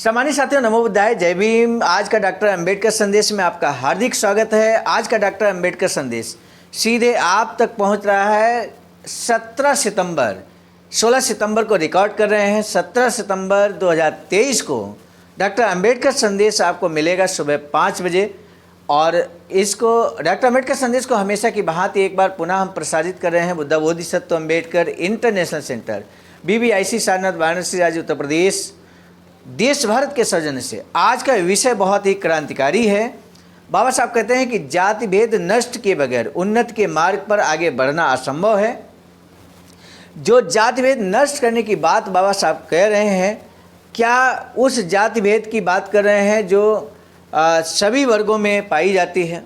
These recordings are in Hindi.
सम्मानित साथियों, नमो बुद्धाय, जय भीम। आज का डॉक्टर अंबेडकर संदेश में आपका हार्दिक स्वागत है। आज का डॉक्टर अंबेडकर संदेश सीधे आप तक पहुंच रहा है 17 सितंबर 16 सितंबर को रिकॉर्ड कर रहे हैं। 17 सितंबर 2023 को डॉक्टर अंबेडकर संदेश आपको मिलेगा सुबह 5 बजे। और इसको डॉक्टर अंबेडकर संदेश को हमेशा की भांति एक बार पुनः हम प्रसारित कर रहे हैं Buddha Bodhisattva Ambedkar international centre, BBIC Sarnath, Varanasi राज्य, उत्तर प्रदेश, देश भारत के सौजन्य से। आज का विषय बहुत ही क्रांतिकारी है। बाबा साहब कहते हैं कि जाति भेद नष्ट किए बगैर उन्नति के मार्ग पर आगे बढ़ना असंभव है। जो जाति भेद नष्ट करने की बात बाबा साहब कह रहे हैं, क्या उस जाति भेद की बात कर रहे हैं जो सभी वर्गों में पाई जाती है,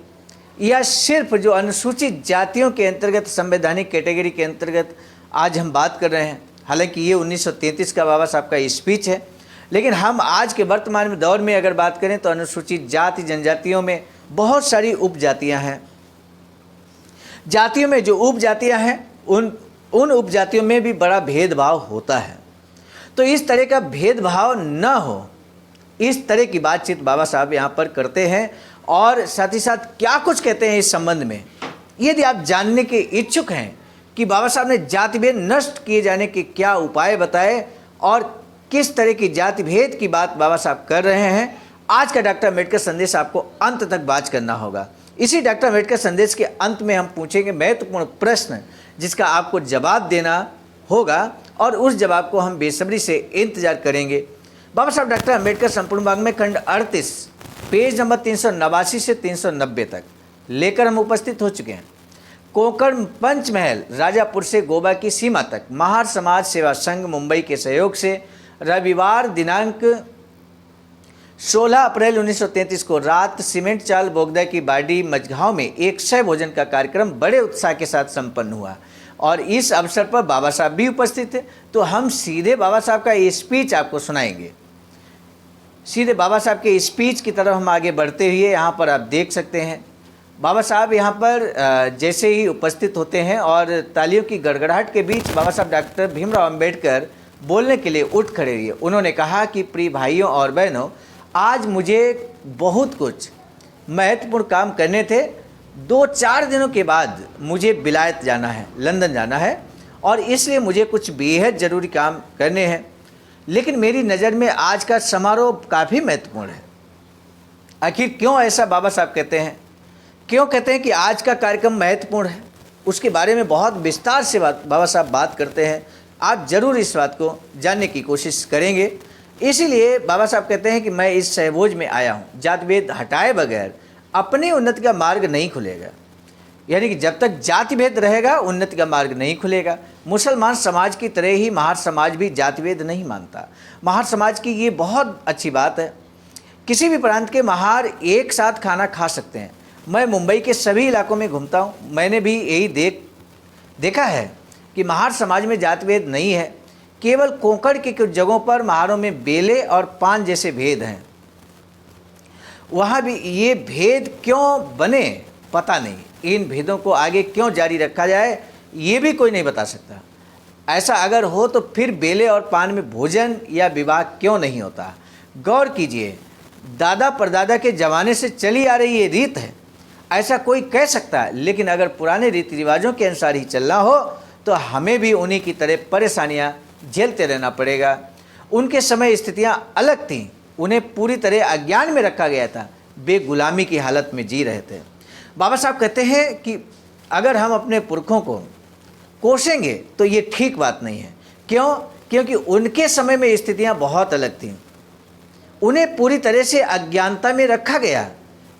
या सिर्फ जो अनुसूचित जातियों के अंतर्गत संवैधानिक कैटेगरी के अंतर्गत आज हम बात कर रहे हैं। हालांकि ये 1933 का बाबा साहब का स्पीच है, लेकिन हम आज के वर्तमान में दौर में अगर बात करें तो अनुसूचित जाति जनजातियों में बहुत सारी उपजातियां हैं। जातियों में जो उपजातियां हैं उन उपजातियों में भी बड़ा भेदभाव होता है। तो इस तरह का भेदभाव न हो, इस तरह की बातचीत बाबा साहब यहाँ पर करते हैं। और साथ ही साथ क्या कुछ कहते हैं इस संबंध में, यदि आप जानने के इच्छुक हैं कि बाबा साहब ने जाति भेद नष्ट किए जाने के क्या उपाय बताए और किस तरह की जाति भेद की बात बाबा साहब कर रहे हैं, आज का डॉक्टर अंबेडकर संदेश आपको अंत तक बात करना होगा। इसी डॉक्टर अंबेडकर संदेश के अंत में हम पूछेंगे महत्वपूर्ण प्रश्न, जिसका आपको जवाब देना होगा और उस जवाब को हम बेसब्री से इंतजार करेंगे। बाबा साहब डॉक्टर अंबेडकर संपूर्ण वाङ्मय खंड 38 पेज नंबर 389 से 390 तक लेकर हम उपस्थित हो चुके हैं। कोंकण पंचमहल राजापुर से गोवा की सीमा तक महार समाज सेवा संघ मुंबई के सहयोग से रविवार दिनांक 16 अप्रैल 1933 को रात सीमेंट चाल बोगदा की बाडी मझगांव में एक क्षय भोजन का कार्यक्रम बड़े उत्साह के साथ संपन्न हुआ और इस अवसर पर बाबा साहब भी उपस्थित थे। तो हम सीधे बाबा साहब का ये स्पीच आपको सुनाएंगे। सीधे बाबा साहब के स्पीच की तरफ हम आगे बढ़ते हुए यहाँ पर आप देख सकते हैं बाबा साहब यहाँ पर जैसे ही उपस्थित होते हैं और तालियों की गड़गड़ाहट के बीच बाबा साहब डॉक्टर भीमराव अंबेडकर बोलने के लिए उठ खड़े हुए। उन्होंने कहा कि प्रिय भाइयों और बहनों, आज मुझे बहुत कुछ महत्वपूर्ण काम करने थे। 2-4 दिनों के बाद मुझे विलायत जाना है, लंदन जाना है, और इसलिए मुझे कुछ बेहद ज़रूरी काम करने हैं। लेकिन मेरी नज़र में आज का समारोह काफ़ी महत्वपूर्ण है। आखिर क्यों ऐसा बाबा साहब कहते हैं? क्यों कहते हैं कि आज का कार्यक्रम महत्वपूर्ण है? उसके बारे में बहुत विस्तार से बाबा साहब बात करते हैं। आप जरूर इस बात को जानने की कोशिश करेंगे। इसीलिए बाबा साहब कहते हैं कि मैं इस सहभोज में आया हूँ। जाति भेद हटाए बगैर अपनी उन्नति का मार्ग नहीं खुलेगा। यानी कि जब तक जाति भेद रहेगा उन्नति का मार्ग नहीं खुलेगा। मुसलमान समाज की तरह ही महार समाज भी जाति भेद नहीं मानता। महार समाज की ये बहुत अच्छी बात है। किसी भी प्रांत के महार एक साथ खाना खा सकते हैं। मैं मुंबई के सभी इलाकों में घूमता हूँ, मैंने भी यही देखा है कि महार समाज में जाति भेद नहीं है। केवल कोंकण के कुछ जगहों पर महारों में बेले और पान जैसे भेद हैं। वहाँ भी ये भेद क्यों बने पता नहीं। इन भेदों को आगे क्यों जारी रखा जाए ये भी कोई नहीं बता सकता। ऐसा अगर हो तो फिर बेले और पान में भोजन या विवाह क्यों नहीं होता? गौर कीजिए, दादा परदादा के ज़माने से चली आ रही ये रीत है, ऐसा कोई कह सकता है। लेकिन अगर पुराने रीति रिवाजों के अनुसार ही चलना हो तो हमें भी उन्हीं की तरह परेशानियां झेलते रहना पड़ेगा। उनके समय स्थितियां अलग थीं, उन्हें पूरी तरह अज्ञान में रखा गया था, वे गुलामी की हालत में जी रहे थे। बाबा साहब कहते हैं कि अगर हम अपने पुरखों को कोसेंगे तो ये ठीक बात नहीं है। क्यों? क्योंकि उनके समय में स्थितियां बहुत अलग थीं, उन्हें पूरी तरह से अज्ञानता में रखा गया,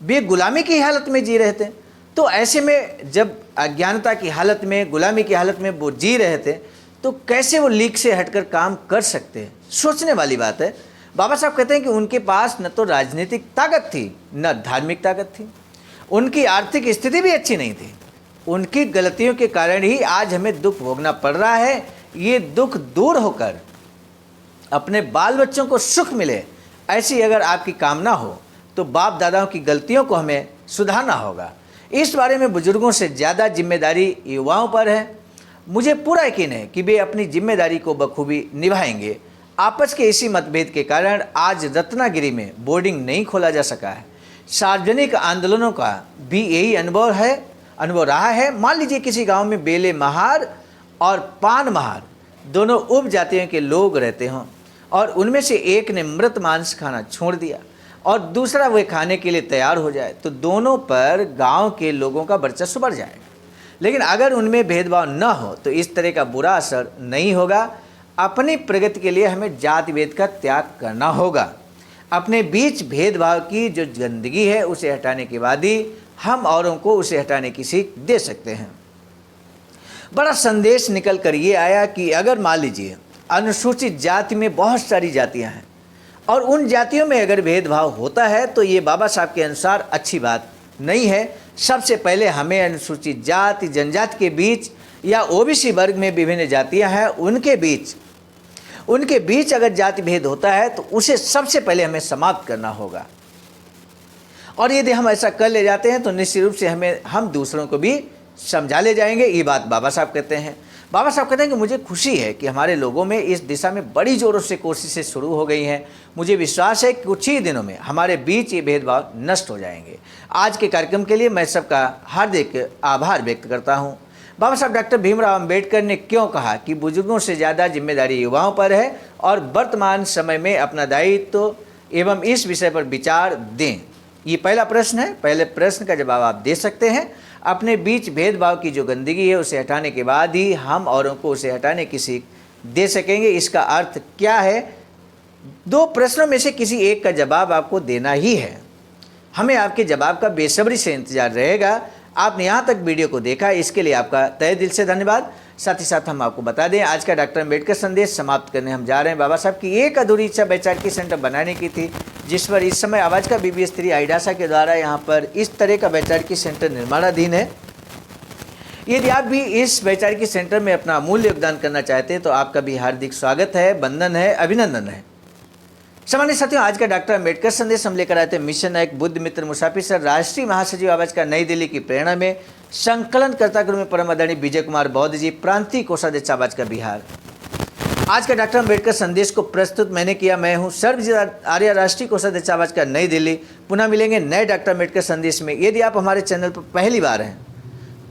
वे गुलामी की हालत में जी रहे थे। तो ऐसे में जब अज्ञानता की हालत में, गुलामी की हालत में वो जी रहे थे तो कैसे वो लीक से हटकर काम कर सकते हैं? सोचने वाली बात है। बाबा साहब कहते हैं कि उनके पास न तो राजनीतिक ताकत थी न धार्मिक ताकत थी। उनकी आर्थिक स्थिति भी अच्छी नहीं थी। उनकी गलतियों के कारण ही आज हमें दुख भोगना पड़ रहा है। ये दुख दूर होकर अपने बाल बच्चों को सुख मिले, ऐसी अगर आपकी कामना हो तो बाप दादाओं की गलतियों को हमें सुधारना होगा। इस बारे में बुजुर्गों से ज़्यादा जिम्मेदारी युवाओं पर है। मुझे पूरा यकीन है कि वे अपनी जिम्मेदारी को बखूबी निभाएंगे। आपस के इसी मतभेद के कारण आज रत्नागिरी में बोर्डिंग नहीं खोला जा सका है। सार्वजनिक आंदोलनों का भी यही अनुभव रहा है। मान लीजिए किसी गांव में बेले महार और पान महार दोनों उपजातियों के लोग रहते हों और उनमें से एक ने मृत मांस खाना छोड़ दिया और दूसरा वे खाने के लिए तैयार हो जाए, तो दोनों पर गांव के लोगों का वर्चस्व बढ़ जाएगा। लेकिन अगर उनमें भेदभाव न हो तो इस तरह का बुरा असर नहीं होगा। अपनी प्रगति के लिए हमें जाति भेद का त्याग करना होगा। अपने बीच भेदभाव की जो गंदगी है उसे हटाने के बाद ही हम औरों को उसे हटाने की सीख दे सकते हैं। बड़ा संदेश निकल कर ये आया कि अगर मान लीजिए अनुसूचित जाति में बहुत सारी जातियां हैं और उन जातियों में अगर भेदभाव होता है तो ये बाबा साहब के अनुसार अच्छी बात नहीं है। सबसे पहले हमें अनुसूचित जाति जनजाति के बीच या ओबीसी वर्ग में विभिन्न जातियां हैं उनके बीच अगर जाति भेद होता है तो उसे सबसे पहले हमें समाप्त करना होगा। और यदि हम ऐसा कर ले जाते हैं तो निश्चित रूप से हम दूसरों को भी समझा ले जाएंगे। ये बात बाबा साहब कहते हैं। बाबा साहब कहते हैं कि मुझे खुशी है कि हमारे लोगों में इस दिशा में बड़ी ज़ोरों से कोशिशें शुरू हो गई हैं। मुझे विश्वास है कि कुछ ही दिनों में हमारे बीच ये भेदभाव नष्ट हो जाएंगे। आज के कार्यक्रम के लिए मैं सबका हार्दिक आभार व्यक्त करता हूँ। बाबा साहब डॉक्टर भीमराव अंबेडकर ने क्यों कहा कि बुजुर्गों से ज़्यादा जिम्मेदारी युवाओं पर है और वर्तमान समय में अपना दायित्व एवं इस विषय पर विचार दें? ये पहला प्रश्न है। पहले प्रश्न का जवाब आप दे सकते हैं। अपने बीच भेदभाव की जो गंदगी है उसे हटाने के बाद ही हम औरों को उसे हटाने की सीख दे सकेंगे। इसका अर्थ क्या है? दो प्रश्नों में से किसी एक का जवाब आपको देना ही है। हमें आपके जवाब का बेसब्री से इंतजार रहेगा। आपने यहाँ तक वीडियो को देखा, इसके लिए आपका तहे दिल से धन्यवाद। साथ ही साथ हम आपको बता दें, आज का डॉक्टर अम्बेडकर संदेश समाप्त करने हम जा रहे हैं। बाबा साहब की एक अधूरी इच्छा वैचारिकी सेंटर बनाने की थी, जिस पर इस समय आवाज़ का BBS3 आईडासा के द्वारा यहाँ पर इस तरह का वैचारिकी सेंटर निर्माणाधीन है। यदि आप भी इस वैचारिकी सेंटर में अपना अमूल्य योगदान करना चाहते हैं तो आपका भी हार्दिक स्वागत है, वंदन है, अभिनंदन है। सामान्य साथियों, आज का डॉक्टर अम्बेडकर संदेश हम लेकर आए थे मिशन नायक बुद्ध मित्र मुसाफिर सर, राष्ट्रीय महासचिव आवाज का नई दिल्ली की प्रेरणा में, संकलनकर्ता क्रम में परम आदरणीय विजय कुमार बौद्ध जी, प्रांतीय कोषाध्यक्ष आवाज का बिहार। आज का डॉक्टर अम्बेडकर संदेश को प्रस्तुत मैंने किया। मैं हूं सर्वजीत आर्य, राष्ट्रीय कोषाध्यक्ष आवाज का नई दिल्ली। पुनः मिलेंगे नए डॉक्टर अम्बेडकर संदेश में। यदि आप हमारे चैनल पर पहली बार हैं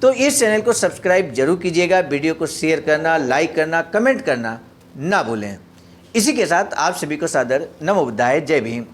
तो इस चैनल को सब्सक्राइब जरूर कीजिएगा। वीडियो को शेयर करना, लाइक करना, कमेंट करना ना भूलें। इसी के साथ आप सभी को सादर नमो बुद्धाय, जय भीम।